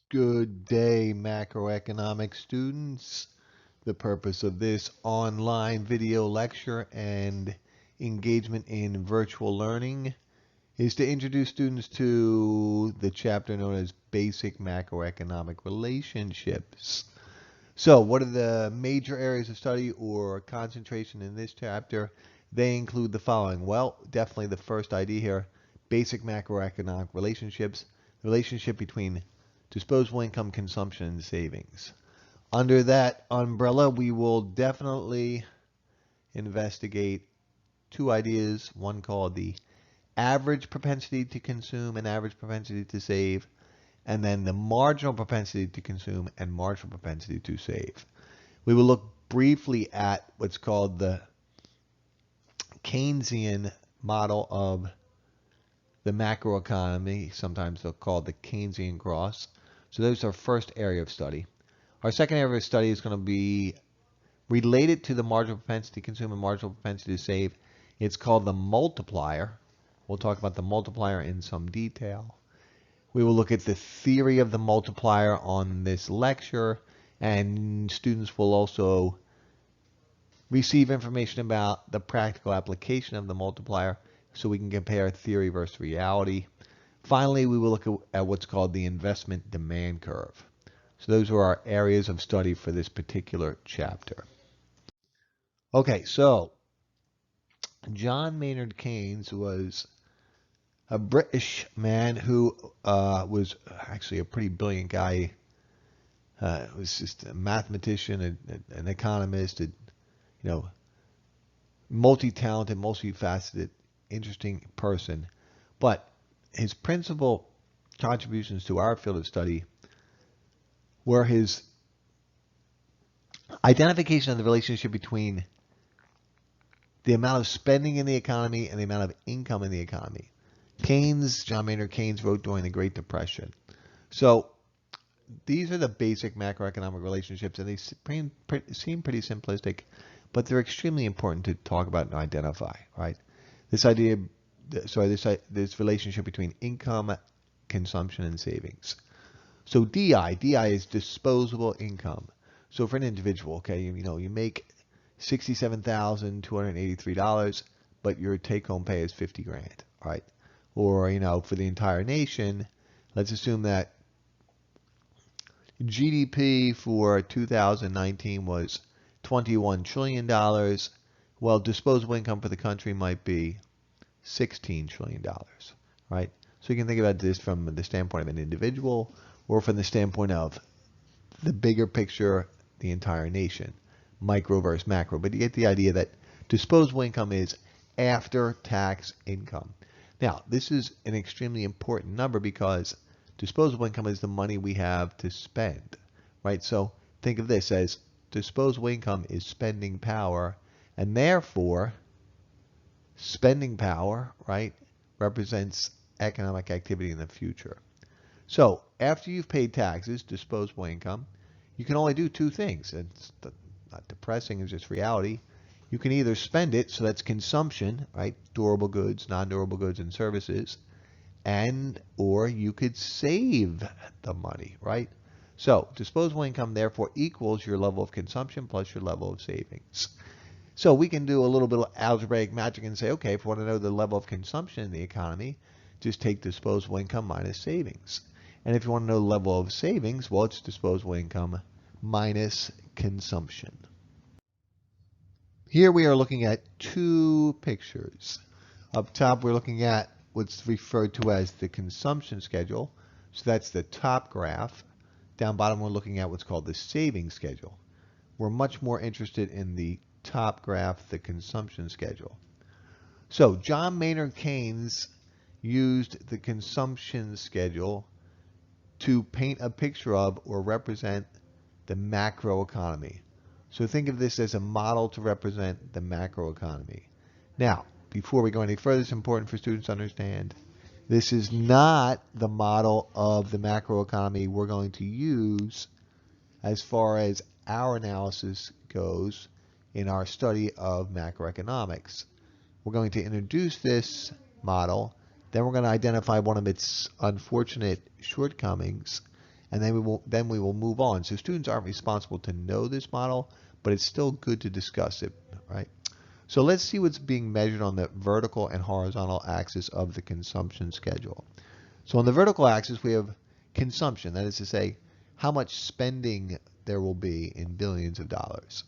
Good day, macroeconomics students. The purpose of this online video lecture and engagement in virtual learning is to introduce students to the chapter known as Basic Macroeconomic Relationships. So, what are the major areas of study or concentration in this chapter? They include the following. Well, definitely the first idea here, basic macroeconomic relationships, the relationship between disposable income, consumption, and savings. Under that umbrella, we will definitely investigate two ideas, one called the average propensity to consume and average propensity to save, and then the marginal propensity to consume and marginal propensity to save. We will look briefly at what's called the Keynesian model of the macroeconomy. Sometimes they'll call it the Keynesian cross. So those are our first area of study. Our second area of study is going to be related to the marginal propensity to consume and marginal propensity to save. It's called the multiplier. We'll talk about the multiplier in some detail. We will look at the theory of the multiplier on this lecture, and students will also receive information about the practical application of the multiplier so we can compare theory versus reality. Finally, we will look at what's called the investment demand curve. So those are our areas of study for this particular chapter. Okay, so John Maynard Keynes was a British man who was actually a pretty brilliant guy. Was just a mathematician, an economist, multi-talented, multifaceted, interesting person. But his principal contributions to our field of study were his identification of the relationship between the amount of spending in the economy and the amount of income in the economy. John Maynard Keynes wrote during the Great Depression. So these are the basic macroeconomic relationships, and they seem pretty simplistic, but they're extremely important to talk about and identify, right? This relationship between income, consumption, and savings. So DI is disposable income. So for an individual, okay, you make $67,283, but your take-home pay is 50 grand, right? Or, for the entire nation, let's assume that GDP for 2019 was $21 trillion. Well, disposable income for the country might be $16 trillion, right? So you can think about this from the standpoint of an individual or from the standpoint of the bigger picture, the entire nation, micro versus macro. But you get the idea that disposable income is after-tax income. Now, this is an extremely important number because disposable income is the money we have to spend, right? So think of this as disposable income is spending power, and therefore spending power, right, represents economic activity in the future. So after you've paid taxes, disposable income, you can only do two things. It's not depressing, it's just reality. You can either spend it, so that's consumption, right, durable goods, non-durable goods, and services, or you could save the money, right? So disposable income therefore equals your level of consumption plus your level of savings. So we can do a little bit of algebraic magic and say, okay, if we want to know the level of consumption in the economy, just take disposable income minus savings. And if you want to know the level of savings, well, it's disposable income minus consumption. Here we are looking at two pictures. Up top, we're looking at what's referred to as the consumption schedule. So that's the top graph. Down bottom, we're looking at what's called the savings schedule. We're much more interested in the top graph, the consumption schedule. So John Maynard Keynes used the consumption schedule to paint a picture of or represent the macroeconomy. So think of this as a model to represent the macroeconomy. Now, before we go any further, it's important for students to understand this is not the model of the macroeconomy we're going to use as far as our analysis goes in our study of macroeconomics. We're going to introduce this model, then we're going to identify one of its unfortunate shortcomings, and then we will move on. So students aren't responsible to know this model, but it's still good to discuss it, right? So let's see what's being measured on the vertical and horizontal axis of the consumption schedule. So on the vertical axis, we have consumption, that is to say, how much spending there will be in billions of dollars.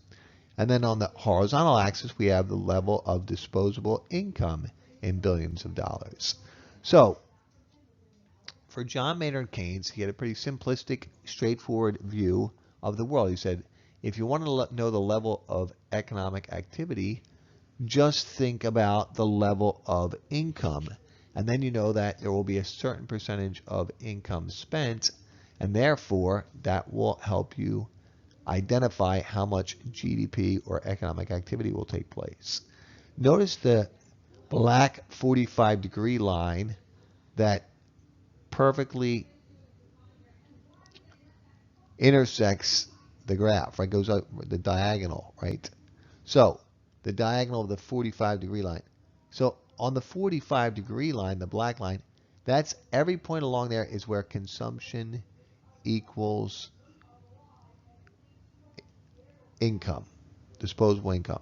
And then on the horizontal axis, we have the level of disposable income in billions of dollars. So for John Maynard Keynes, he had a pretty simplistic, straightforward view of the world. He said, if you want to know the level of economic activity, just think about the level of income. And then you know that there will be a certain percentage of income spent, and therefore that will help you identify how much GDP or economic activity will take place. Notice the black 45-degree line that perfectly intersects the graph, right? Goes up the diagonal, right? So the diagonal of the 45-degree line. So on the 45-degree line, the black line, that's every point along there is where consumption equals income, disposable income,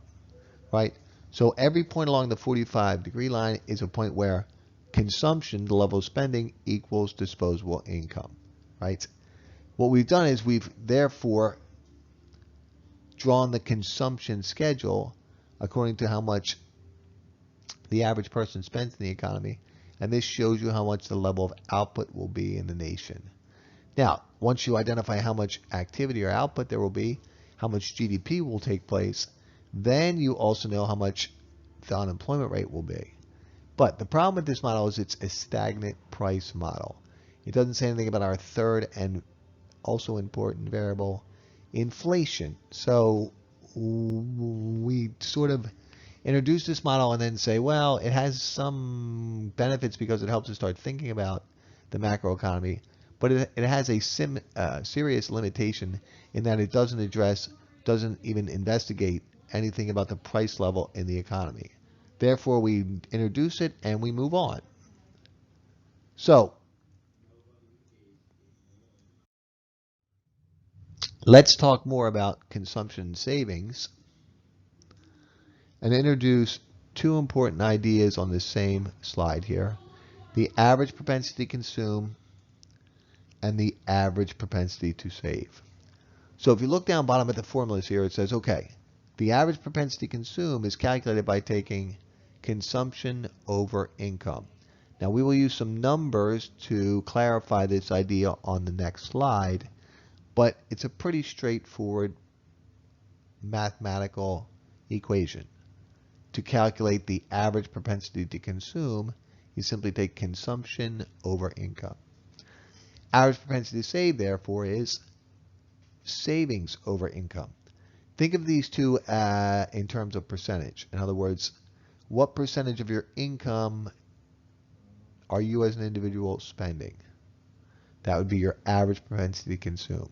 right? So every point along the 45-degree line is a point where consumption, the level of spending, equals disposable income, right? What we've done is we've therefore drawn the consumption schedule according to how much the average person spends in the economy, and this shows you how much the level of output will be in the nation. Now, once you identify how much activity or output there will be, how much GDP will take place, then you also know how much the unemployment rate will be. But the problem with this model is it's a stagnant price model. It doesn't say anything about our third and also important variable, inflation. So we sort of introduce this model and then say, well, it has some benefits because it helps us start thinking about the macroeconomy, but it has a serious limitation in that it doesn't even investigate anything about the price level in the economy. Therefore, we introduce it and we move on. So let's talk more about consumption savings and introduce two important ideas on the same slide here. The average propensity to consume and the average propensity to save. So if you look down bottom at the formulas here, it says, okay, the average propensity to consume is calculated by taking consumption over income. Now we will use some numbers to clarify this idea on the next slide, but it's a pretty straightforward mathematical equation. To calculate the average propensity to consume, you simply take consumption over income. Average propensity to save, therefore, is savings over income. Think of these two in terms of percentage. In other words, what percentage of your income are you as an individual spending? That would be your average propensity to consume.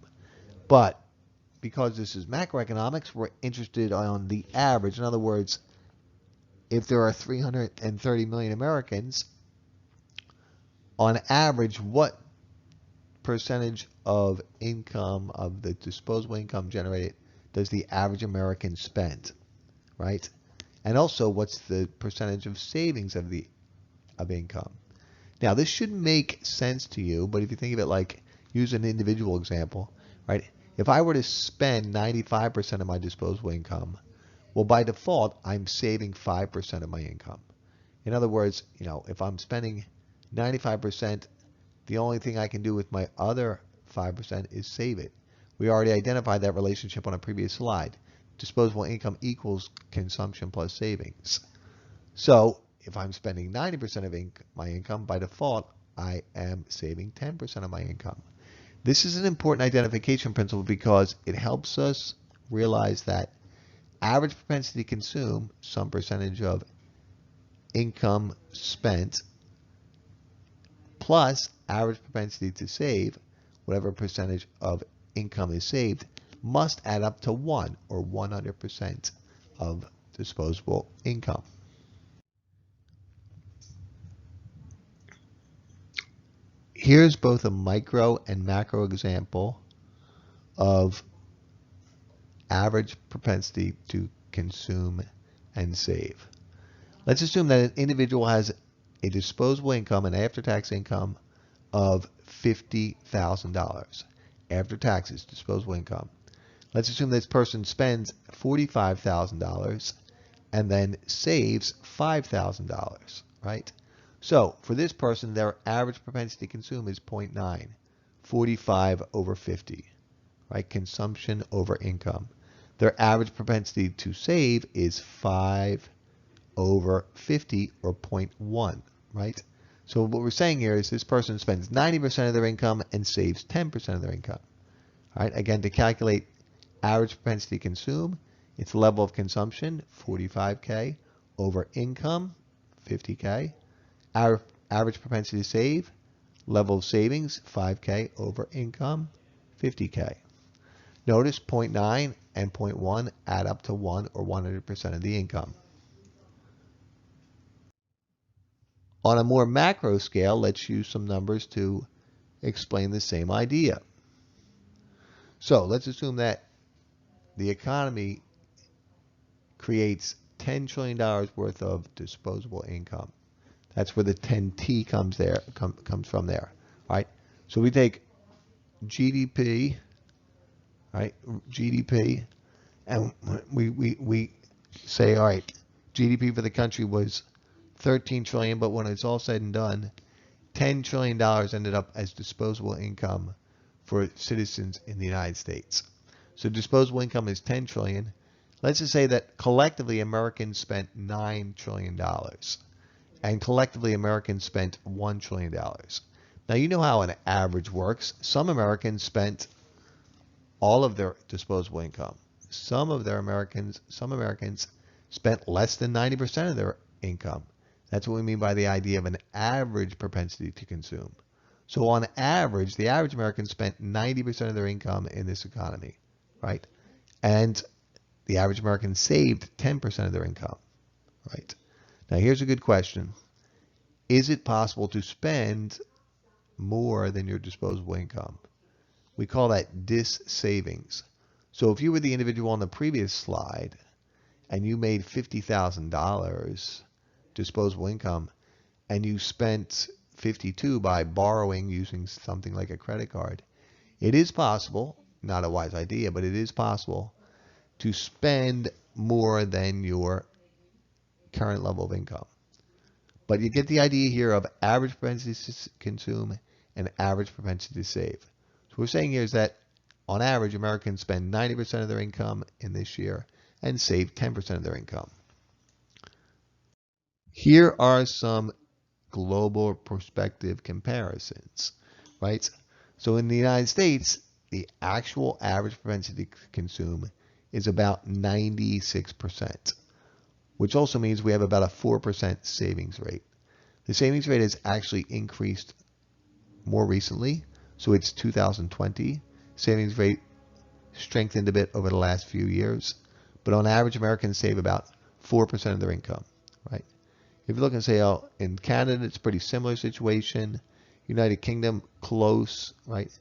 But because this is macroeconomics, we're interested on the average. In other words, if there are 330 million Americans, on average, what percentage of income, of the disposable income generated, does the average American spend, right? And also, what's the percentage of savings of income? Now, this should make sense to you, but if you think of it like, use an individual example, right? If I were to spend 95% of my disposable income, well, by default, I'm saving 5% of my income. In other words, if I'm spending 95%, the only thing I can do with my other 5% is save it. We already identified that relationship on a previous slide. Disposable income equals consumption plus savings. So if I'm spending 90% of my income, by default, I am saving 10% of my income. This is an important identification principle because it helps us realize that average propensity to consume, some percentage of income spent, plus average propensity to save, whatever percentage of income is saved, must add up to 1 or 100% of disposable income. Here's both a micro and macro example of average propensity to consume and save. Let's assume that an individual has a disposable income, an after-tax income of $50,000. After taxes, disposable income. Let's assume this person spends $45,000 and then saves $5,000, right? So for this person, their average propensity to consume is 0.9, 45 over 50, right? Consumption over income. Their average propensity to save is 5 over 50, or 0.1, right? So what we're saying here is this person spends 90% of their income and saves 10% of their income. All right, again, to calculate average propensity to consume, it's level of consumption, 45K, over income, 50K. Our average propensity to save, level of savings, 5K, over income, 50K. Notice 0.9 and 0.1 add up to 1, or 100% of the income. On a more macro scale, let's use some numbers to explain the same idea. So let's assume that the economy creates $10 trillion worth of disposable income. That's where the 10T comes from there. All right. So we take GDP, right? GDP, and we say, all right, GDP for the country was 13 trillion, but when it's all said and done, $10 trillion ended up as disposable income for citizens in the United States. So disposable income is 10 trillion. Let's just say that collectively Americans spent $9 trillion. And collectively Americans spent $1 trillion. Now you know how an average works. Some Americans spent all of their disposable income. Some Americans spent less than 90% of their income. That's what we mean by the idea of an average propensity to consume. So on average, the average American spent 90% of their income in this economy, right? And the average American saved 10% of their income, right? Now here's a good question. Is it possible to spend more than your disposable income? We call that dis-savings. So if you were the individual on the previous slide and you made $50,000 disposable income and you spent 52 by borrowing using something like a credit card, it is possible, not a wise idea, but it is possible to spend more than your current level of income. But you get the idea here of average propensity to consume and average propensity to save. So what we're saying here is that on average, Americans spend 90% of their income in this year and save 10% of their income. Here are some global perspective comparisons, right? So in the United States, the actual average propensity to consume is about 96%, which also means we have about a 4% savings rate. The savings rate has actually increased more recently, so it's 2020. Savings rate strengthened a bit over the last few years, but on average, Americans save about 4% of their income, right? If you look and say, oh, in Canada, it's a pretty similar situation. United Kingdom, close, right?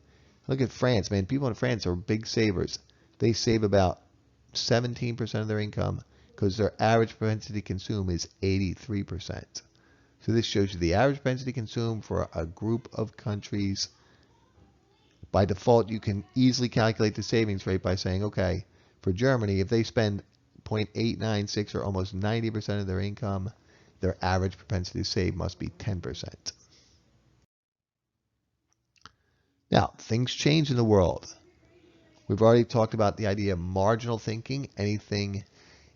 Look at France, man. People in France are big savers. They save about 17% of their income because their average propensity to consume is 83%. So this shows you the average propensity to consume for a group of countries. By default, you can easily calculate the savings rate by saying, okay, for Germany, if they spend 0.896 or almost 90% of their income, their average propensity to save must be 10%. Now, things change in the world. We've already talked about the idea of marginal thinking. Anything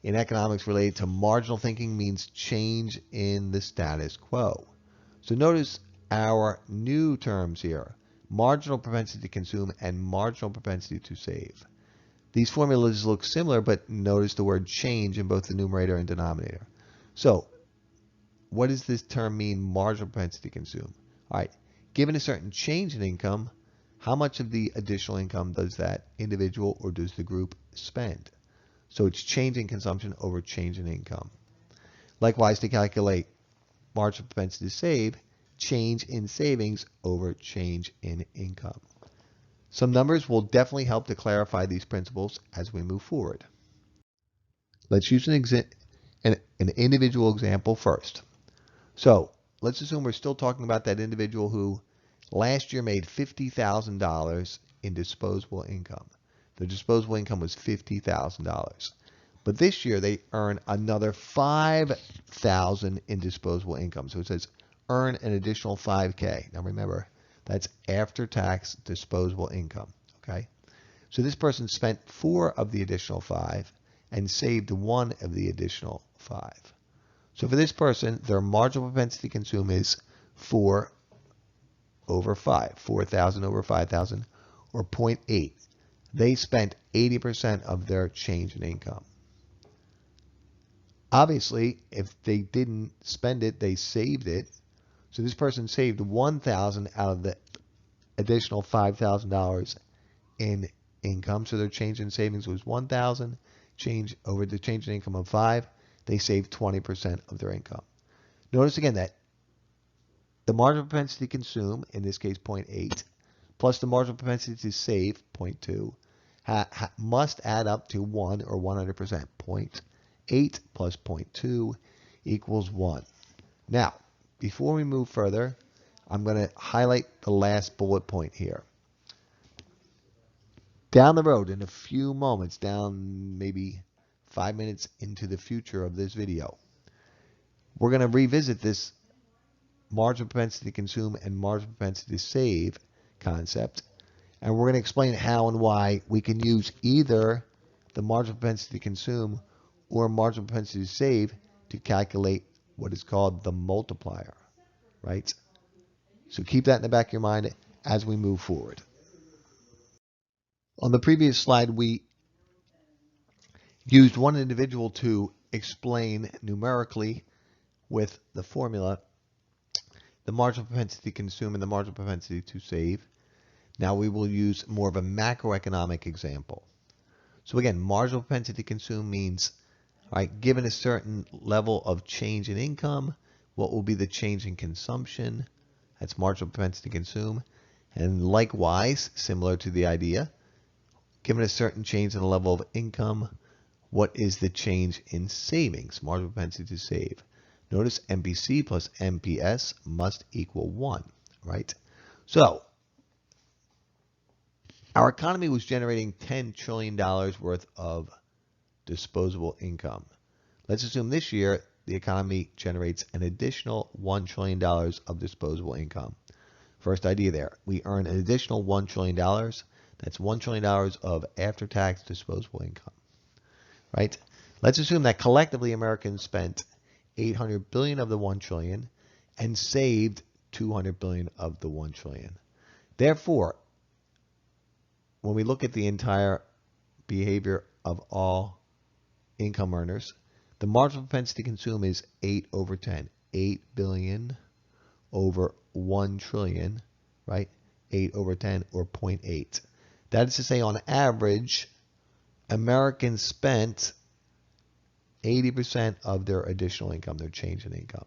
in economics related to marginal thinking means change in the status quo. So notice our new terms here: marginal propensity to consume and marginal propensity to save. These formulas look similar, but notice the word change in both the numerator and denominator. So what does this term mean, marginal propensity to consume? All right, given a certain change in income, how much of the additional income does that individual or does the group spend? So it's change in consumption over change in income. Likewise, to calculate marginal propensity to save, change in savings over change in income. Some numbers will definitely help to clarify these principles as we move forward. Let's use an individual example first. So let's assume we're still talking about that individual who last year made $50,000 in disposable income. The disposable income was $50,000. But this year they earn another $5,000 in disposable income. So it says earn an additional $5K. Now remember, that's after-tax disposable income. Okay? So this person spent 4 of the additional 5 and saved 1 of the additional 5. So for this person, their marginal propensity to consume is 4 over 5, 4,000 over 5,000, or 0.8. They spent 80% of their change in income. Obviously, if they didn't spend it, they saved it. So this person saved 1,000 out of the additional $5,000 in income. So their change in savings was 1,000. Change over the change in income of 5, they saved 20% of their income. Notice again that the marginal propensity to consume, in this case 0.8, plus the marginal propensity to save, 0.2, must add up to 1 or 100%. 0.8 plus 0.2 equals 1. Now, before we move further, I'm going to highlight the last bullet point here. Down the road, in a few moments, down maybe 5 minutes into the future of this video, we're going to revisit this marginal propensity to consume and marginal propensity to save concept, and we're going to explain how and why we can use either the marginal propensity to consume or marginal propensity to save to calculate what is called the multiplier, right? So keep that in the back of your mind as we move forward. On the previous slide, we used one individual to explain numerically with the formula the marginal propensity to consume and the marginal propensity to save. Now we will use more of a macroeconomic example. So again, marginal propensity to consume means, right, given a certain level of change in income, what will be the change in consumption? That's marginal propensity to consume. And likewise, similar to the idea, given a certain change in the level of income, what is the change in savings? Marginal propensity to save. Notice MPC plus MPS must equal 1, right? So our economy was generating $10 trillion worth of disposable income. Let's assume this year the economy generates an additional $1 trillion of disposable income. First idea there, we earn an additional $1 trillion. That's $1 trillion of after-tax disposable income, right? Let's assume that collectively Americans spent 800 billion of the 1 trillion and saved 200 billion of the 1 trillion. Therefore, when we look at the entire behavior of all income earners, the marginal propensity to consume is 8 over 10. 8 billion over 1 trillion, right? 8 over 10 or 0.8. That is to say, on average, Americans spent 80% of their additional income, their change in income.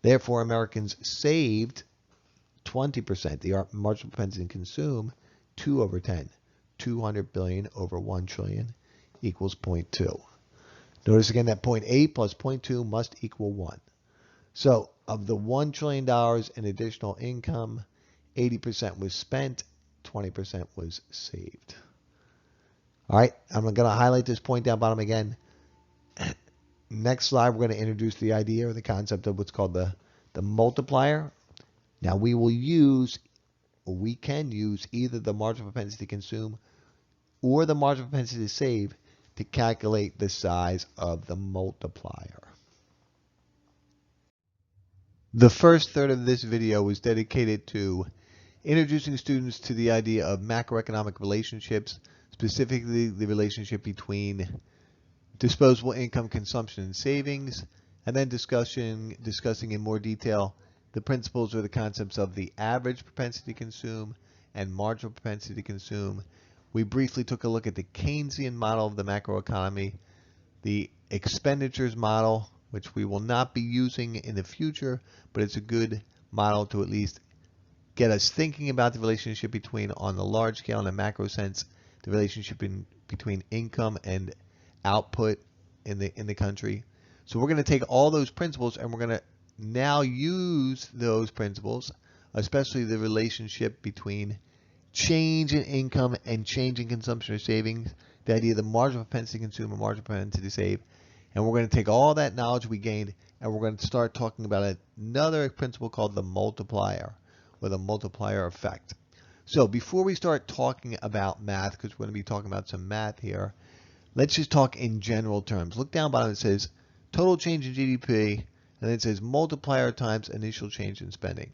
Therefore, Americans saved 20%. The marginal propensity to consume, 2 over 10. 200 billion over 1 trillion equals 0.2. Notice again that 0.8 plus 0.2 must equal 1. So of the $1 trillion in additional income, 80% was spent, 20% was saved. All right, I'm going to highlight this point down bottom again. Next slide, we're going to introduce the idea or the concept of what's called the multiplier. Now we will use, or we can use, either the marginal propensity to consume or the marginal propensity to save to calculate the size of the multiplier. The first third of this video was dedicated to introducing students to the idea of macroeconomic relationships, specifically the relationship between disposable income, consumption, and savings, and then discussing in more detail the principles or the concepts of the average propensity to consume and marginal propensity to consume. We briefly took a look at the Keynesian model of the macroeconomy, the expenditures model, which we will not be using in the future, but it's a good model to at least get us thinking about the relationship between, on the large scale, in a macro sense, the relationship between income and output in the country. So we're going to take all those principles and we're going to now use those principles, especially the relationship between change in income and change in consumption or savings, the idea of the marginal propensity to consume and marginal propensity to save. And we're going to take all that knowledge we gained and we're going to start talking about another principle called the multiplier, or the multiplier effect. So before we start talking about math, because we're going to be talking about some math here, let's just talk in general terms. Look down bottom, it says total change in GDP, and then it says multiplier times initial change in spending.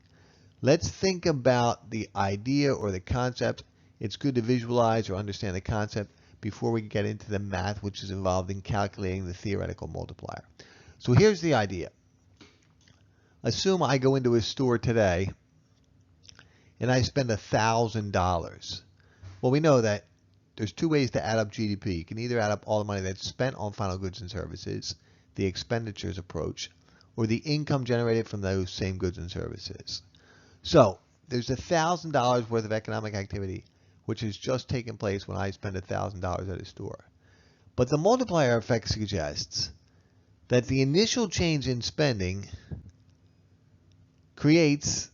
Let's think about the idea or the concept. It's good to visualize or understand the concept before we get into the math, which is involved in calculating the theoretical multiplier. So here's the idea. Assume I go into a store today and I spend $1,000. Well, we know that there's two ways to add up GDP. You can either add up all the money that's spent on final goods and services, the expenditures approach, or the income generated from those same goods and services. So there's $1,000 worth of economic activity which has just taken place when I spend $1,000 at a store. But the multiplier effect suggests that the initial change in spending creates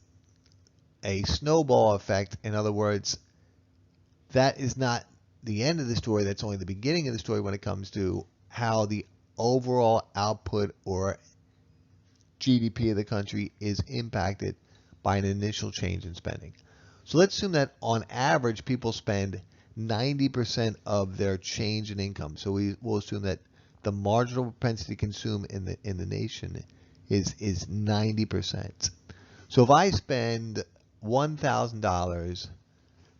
a snowball effect. In other words, that is not the end of the story, that's only the beginning of the story when it comes to how the overall output or GDP of the country is impacted by an initial change in spending. So let's assume that on average people spend 90% of their change in income. So we will assume that the marginal propensity to consume in the nation is 90%. So if I spend $1,000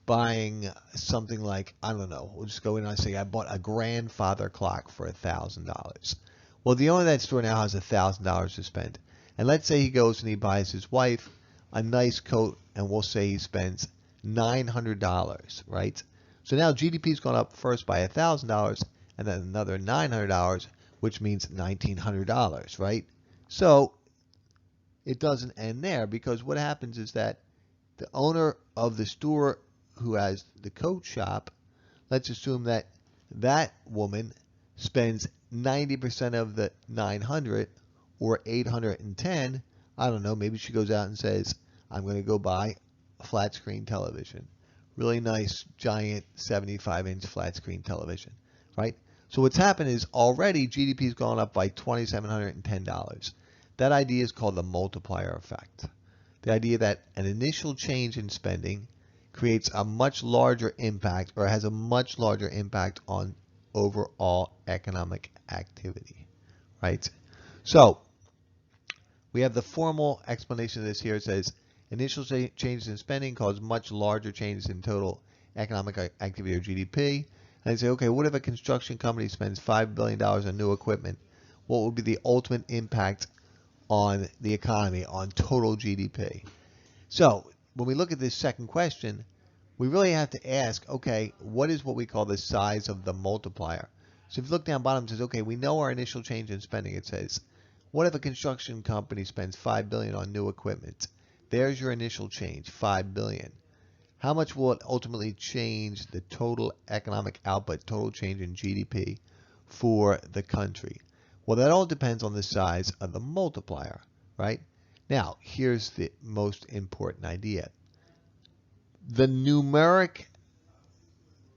buying something like, I don't know, we'll just go in and I say I bought a grandfather clock for $1,000. Well, the owner of that store now has $1,000 to spend. And let's say he goes and he buys his wife a nice coat, and we'll say he spends $900, right? So now GDP's gone up first by $1,000 and then another $900, which means $1,900, right? So it doesn't end there, because what happens is that the owner of the store who has the coat shop, let's assume that that woman spends 90% of the 900 or 810. I don't know, maybe she goes out and says, I'm going to go buy a flat screen television. Really nice, giant 75-inch flat screen television, right? So what's happened is already GDP's gone up by $2,710. That idea is called the multiplier effect. The idea that an initial change in spending creates a much larger impact, or has a much larger impact on overall economic activity, right? So we have the formal explanation of this here. It says initial changes in spending cause much larger changes in total economic activity, or GDP. And they say, okay, what if a construction company spends $5 billion on new equipment? What would be the ultimate impact on the economy, on total GDP? So when we look at this second question, we really have to ask, okay, what is what we call the size of the multiplier? So if you look down bottom, it says, okay, we know our initial change in spending. It says, what if a construction company spends $5 billion on new equipment? There's your initial change, $5 billion. How much will it ultimately change the total economic output, total change in GDP for the country? Well, that all depends on the size of the multiplier, right? Now, here's the most important idea. The numeric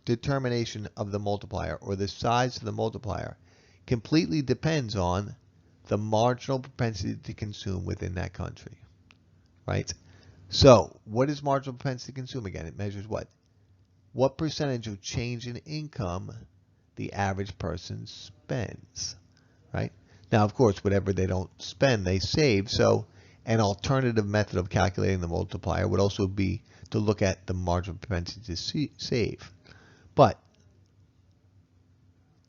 determination of the multiplier, or the size of the multiplier, completely depends on the marginal propensity to consume within that country, right? So what is marginal propensity to consume again? It measures what? What percentage of change in income the average person spends, right? Now, of course, whatever they don't spend, they save. So an alternative method of calculating the multiplier would also be to look at the marginal propensity to save. But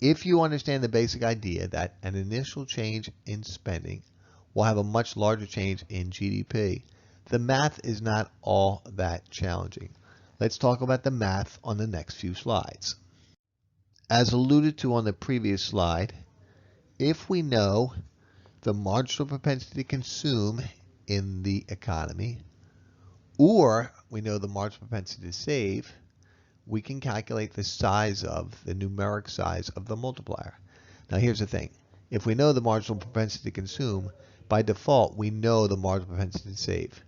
if you understand the basic idea that an initial change in spending will have a much larger change in GDP, the math is not all that challenging. Let's talk about the math on the next few slides. As alluded to on the previous slide, if we know the marginal propensity to consume in the economy, or we know the marginal propensity to save, we can calculate the size of, the numeric size of the multiplier. Now here's the thing. If we know the marginal propensity to consume, by default we know the marginal propensity to save.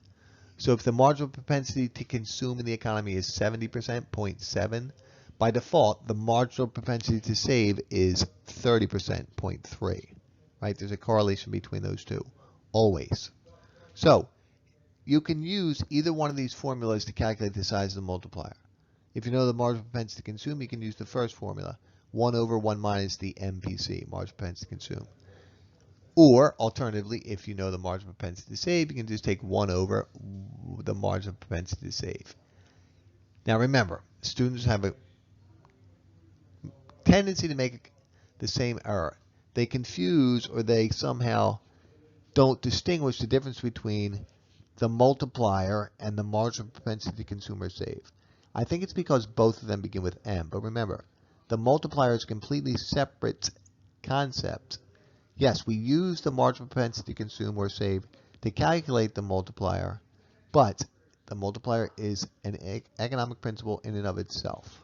So if the marginal propensity to consume in the economy is 70%, 0.7, by default the marginal propensity to save is 30%, 0.3. Right? There's a correlation between those two, always. So you can use either one of these formulas to calculate the size of the multiplier. If you know the marginal propensity to consume, you can use the first formula, 1 over 1 minus the MPC, marginal propensity to consume. Or, alternatively, if you know the marginal propensity to save, you can just take 1 over the marginal propensity to save. Now remember, students have a tendency to make the same error. They confuse, or they somehow don't distinguish the difference between the multiplier and the marginal propensity to consume or save. I think it's because both of them begin with M, but remember, the multiplier is a completely separate concept. Yes, we use the marginal propensity to consume or save to calculate the multiplier, but the multiplier is an economic principle in and of itself.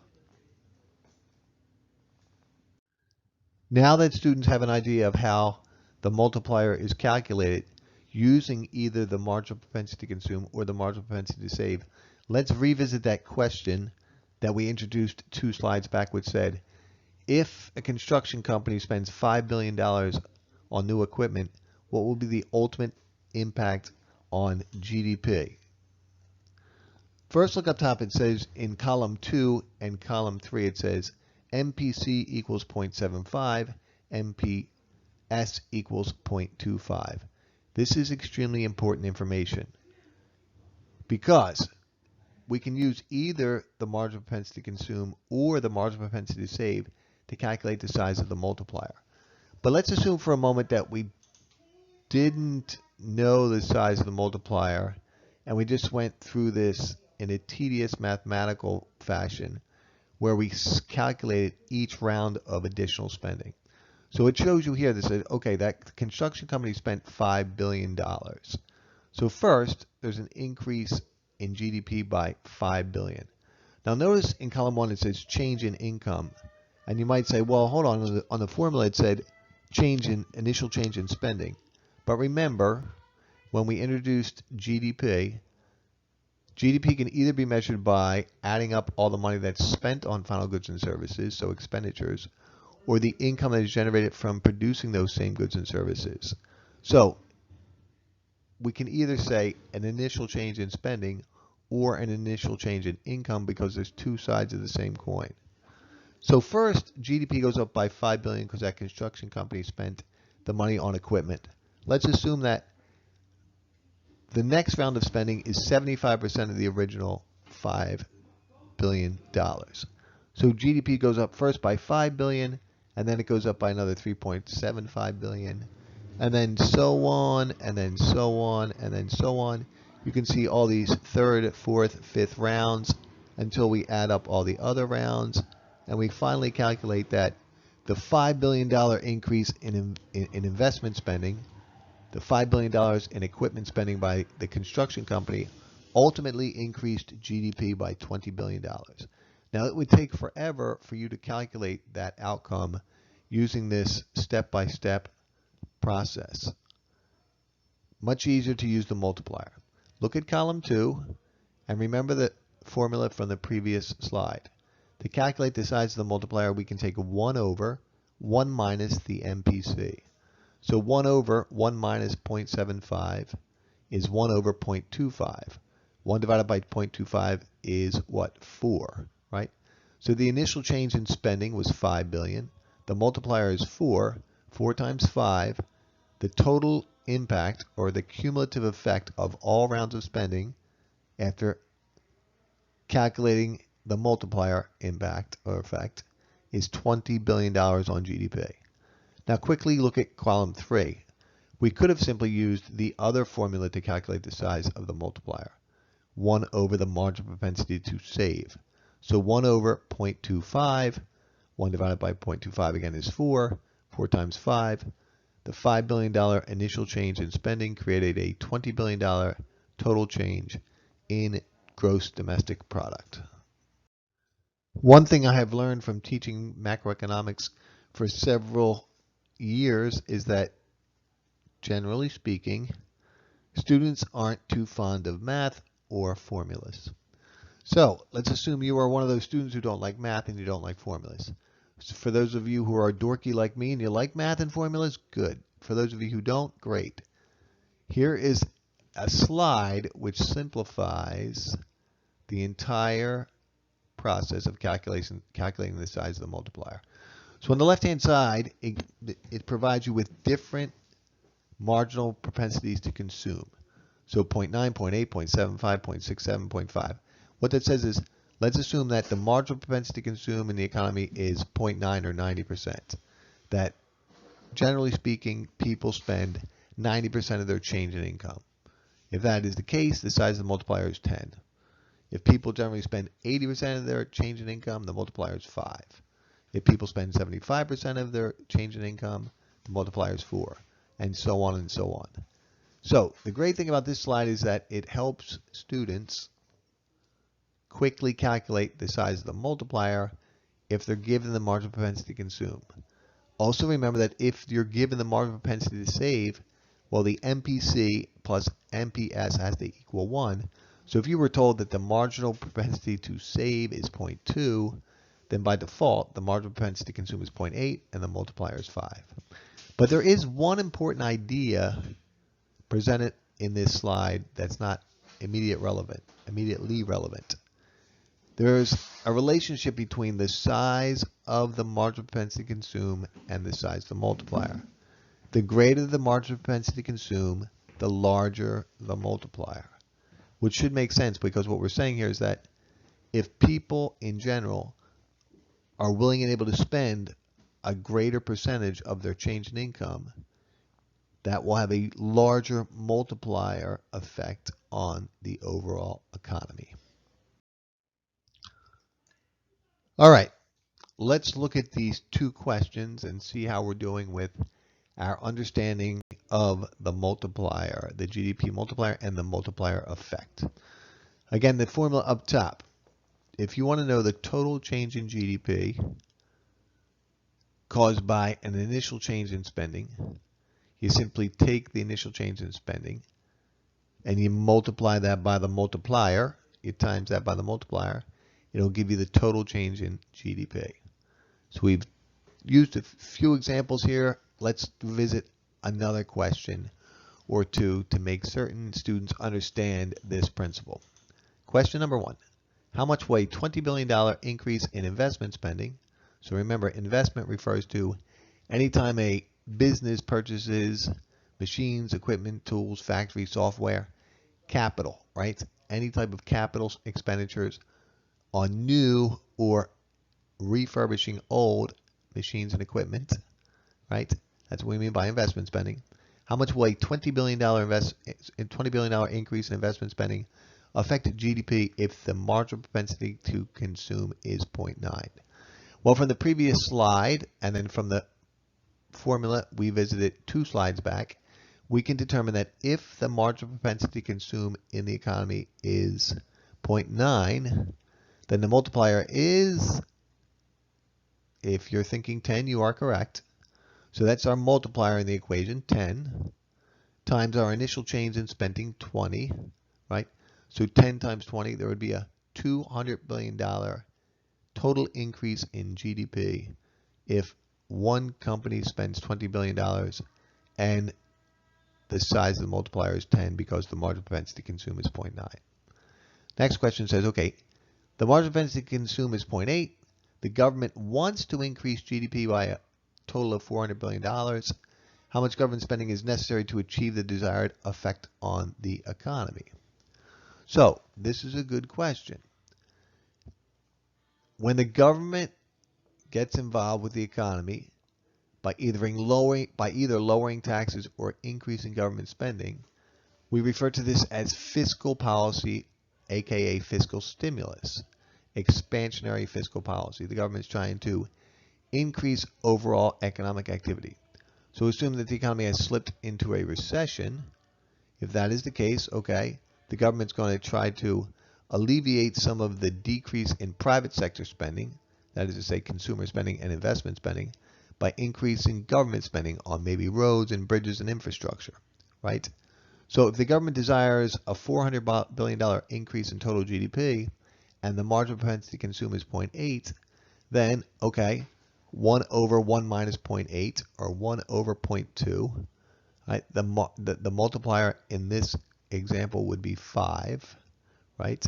Now that students have an idea of how the multiplier is calculated using either the marginal propensity to consume or the marginal propensity to save, let's revisit that question that we introduced 2 slides back, which said, if a construction company spends $5 billion on new equipment, what will be the ultimate impact on GDP? First, look up top. It says in column 2 and column 3, it says MPC equals 0.75, MPS equals 0.25. This is extremely important information because we can use either the marginal propensity to consume or the marginal propensity to save to calculate the size of the multiplier. But let's assume for a moment that we didn't know the size of the multiplier and we just went through this in a tedious mathematical fashion where we calculated each round of additional spending. So it shows you here that says, okay, that construction company spent $5 billion. So first, there's an increase in GDP by $5 billion. Now notice in column 1 it says change in income. And you might say, well, hold on the formula it said initial change in spending. But remember, when we introduced GDP can either be measured by adding up all the money that's spent on final goods and services, so expenditures, or the income that is generated from producing those same goods and services. So we can either say an initial change in spending or an initial change in income because there's two sides of the same coin. So first, GDP goes up by $5 billion because that construction company spent the money on equipment. Let's assume that the next round of spending is 75% of the original $5 billion. So GDP goes up first by $5 billion, and then it goes up by another $3.75 billion, and then so on, and then so on, and then so on. You can see all these third, fourth, fifth rounds until we add up all the other rounds, and we finally calculate that the $5 billion increase in investment spending, the $5 billion in equipment spending by the construction company, ultimately increased GDP by $20 billion. Now, it would take forever for you to calculate that outcome using this step-by-step process. Much easier to use the multiplier. Look at column 2 and remember the formula from the previous slide. To calculate the size of the multiplier, we can take 1 over 1 minus the MPC. So 1 over 1 minus 0.75 is 1 over 0.25. 1 divided by 0.25 is what? 4, right? So the initial change in spending was $5 billion. The multiplier is 4. 4 times 5. The total impact, or the cumulative effect of all rounds of spending after calculating the multiplier impact or effect, is $20 billion on GDP. Now quickly look at column 3. We could have simply used the other formula to calculate the size of the multiplier. 1 over the marginal propensity to save. So 1 over 0.25, 1 divided by 0.25 again is 4. 4 times 5. The $5 billion initial change in spending created a $20 billion total change in gross domestic product. One thing I have learned from teaching macroeconomics for several years is that, generally speaking, students aren't too fond of math or formulas. So let's assume you are one of those students who don't like math and you don't like formulas. So for those of you who are dorky like me and you like math and formulas, good. For those of you who don't, great. Here is a slide which simplifies the entire process of calculating the size of the multiplier. So on the left-hand side, it provides you with different marginal propensities to consume. So 0.9, 0.8, 0.75, 0.67, 0.5. What that says is, let's assume that the marginal propensity to consume in the economy is 0.9 or 90%. That, generally speaking, people spend 90% of their change in income. If that is the case, the size of the multiplier is 10. If people generally spend 80% of their change in income, the multiplier is 5. If people spend 75% of their change in income, the multiplier is 4, and so on and so on. So the great thing about this slide is that it helps students quickly calculate the size of the multiplier if they're given the marginal propensity to consume. Also remember that if you're given the marginal propensity to save, well, the MPC plus MPS has to equal 1. So if you were told that the marginal propensity to save is 0.2, then by default, the marginal propensity to consume is 0.8 and the multiplier is 5. But there is one important idea presented in this slide that's not immediately relevant. There's a relationship between the size of the marginal propensity to consume and the size of the multiplier. The greater the marginal propensity to consume, the larger the multiplier, which should make sense because what we're saying here is that if people in general are willing and able to spend a greater percentage of their change in income, that will have a larger multiplier effect on the overall economy. All right, let's look at these two questions and see how we're doing with our understanding of the multiplier, the GDP multiplier and the multiplier effect. Again, the formula up top. If you want to know the total change in GDP caused by an initial change in spending, you simply take the initial change in spending and you multiply that by the multiplier. You times that by the multiplier. It'll give you the total change in GDP. So we've used a few examples here. Let's visit another question or two to make certain students understand this principle. Question number 1. How much will a $20 billion increase in investment spending? So remember, investment refers to anytime a business purchases machines, equipment, tools, factory, software, capital, right? Any type of capital expenditures on new or refurbishing old machines and equipment, right? That's what we mean by investment spending. How much will a $20 billion increase in investment spending affect GDP if the marginal propensity to consume is 0.9? Well, from the previous slide and then from the formula we visited 2 slides back, we can determine that if the marginal propensity to consume in the economy is 0.9, then the multiplier is, if you're thinking 10, you are correct. So that's our multiplier in the equation, 10, times our initial change in spending, 20, right? So 10 times 20, there would be a $200 billion total increase in GDP if one company spends $20 billion and the size of the multiplier is 10 because the marginal propensity to consume is 0.9. Next question says, okay, the marginal propensity to consume is 0.8. The government wants to increase GDP by a total of $400 billion. How much government spending is necessary to achieve the desired effect on the economy? So this is a good question. When the government gets involved with the economy by either lowering taxes or increasing government spending, we refer to this as fiscal policy, aka fiscal stimulus, expansionary fiscal policy. The government's trying to increase overall economic activity. So assume that the economy has slipped into a recession. If that is the case, okay, the government's going to try to alleviate some of the decrease in private sector spending, that is to say consumer spending and investment spending, by increasing government spending on maybe roads and bridges and infrastructure, right? So if the government desires a $400 billion increase in total GDP and the marginal propensity to consume is 0.8, then, okay, 1 over 1 minus 0.8 or 1 over 0.2, right? The multiplier in this example would be 5, right?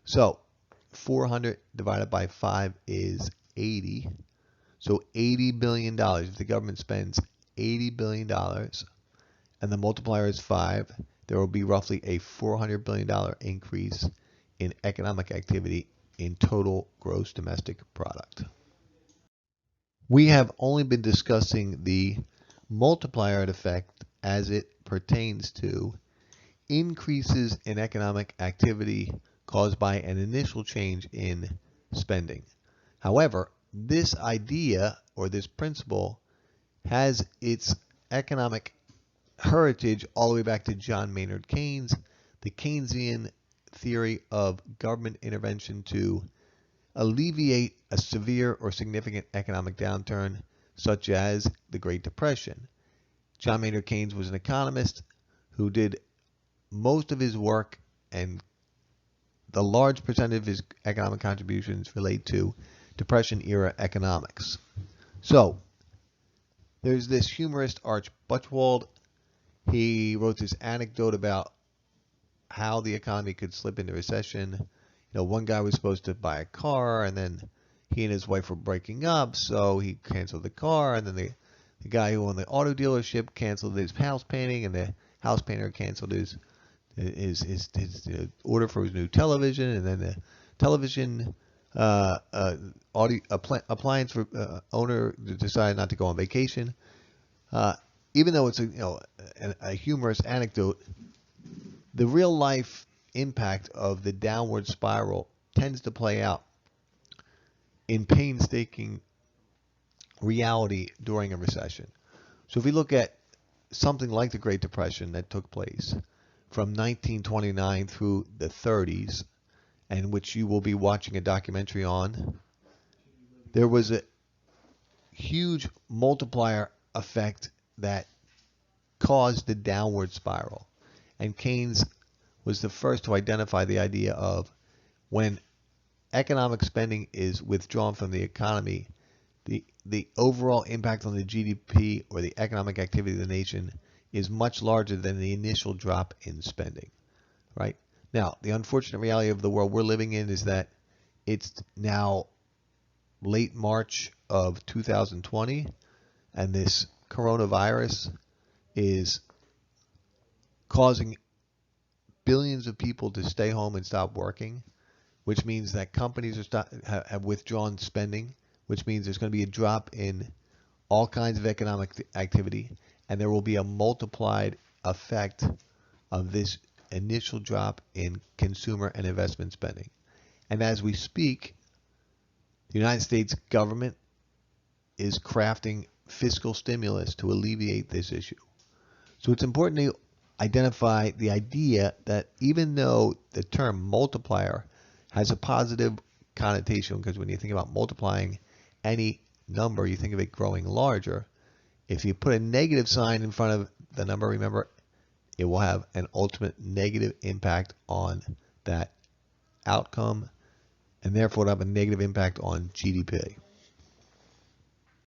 So 400 divided by 5 is 80. So $80 billion. If the government spends $80 billion and the multiplier is 5, there will be roughly a $400 billion increase in economic activity in total gross domestic product. We have only been discussing the multiplier effect as it pertains to increases in economic activity caused by an initial change in spending. However, this idea or this principle has its economic heritage all the way back to John Maynard Keynes, the Keynesian theory of government intervention to alleviate a severe or significant economic downturn, such as the Great Depression. John Maynard Keynes was an economist who did most of his work, and the large percentage of his economic contributions relate to Depression-era economics. So, there's this humorist, Arch Butchwald. He wrote this anecdote about how the economy could slip into recession. You know, one guy was supposed to buy a car, and then he and his wife were breaking up, so he canceled the car, and then the guy who owned the auto dealership canceled his house painting, and the house painter canceled his order for his new television, and then the television appliance owner decided not to go on vacation. Even though it's a humorous anecdote, the real life impact of the downward spiral tends to play out in painstaking reality during a recession. So if we look at something like the Great Depression that took place from 1929 through the 30s, and which you will be watching a documentary on, there was a huge multiplier effect that caused the downward spiral. And Keynes was the first to identify the idea of when economic spending is withdrawn from the economy, the overall impact on the GDP or the economic activity of the nation is much larger than the initial drop in spending, right? Now, the unfortunate reality of the world we're living in is that it's now late March of 2020, and this coronavirus is causing billions of people to stay home and stop working, which means that companies have withdrawn spending, which means there's going to be a drop in all kinds of economic activity, and there will be a multiplied effect of this initial drop in consumer and investment spending. And as we speak, the United States government is crafting fiscal stimulus to alleviate this issue. So it's important to identify the idea that even though the term multiplier has a positive connotation, because when you think about multiplying any number, you think of it growing larger. If you put a negative sign in front of the number, remember, it will have an ultimate negative impact on that outcome, and therefore it'll have a negative impact on GDP.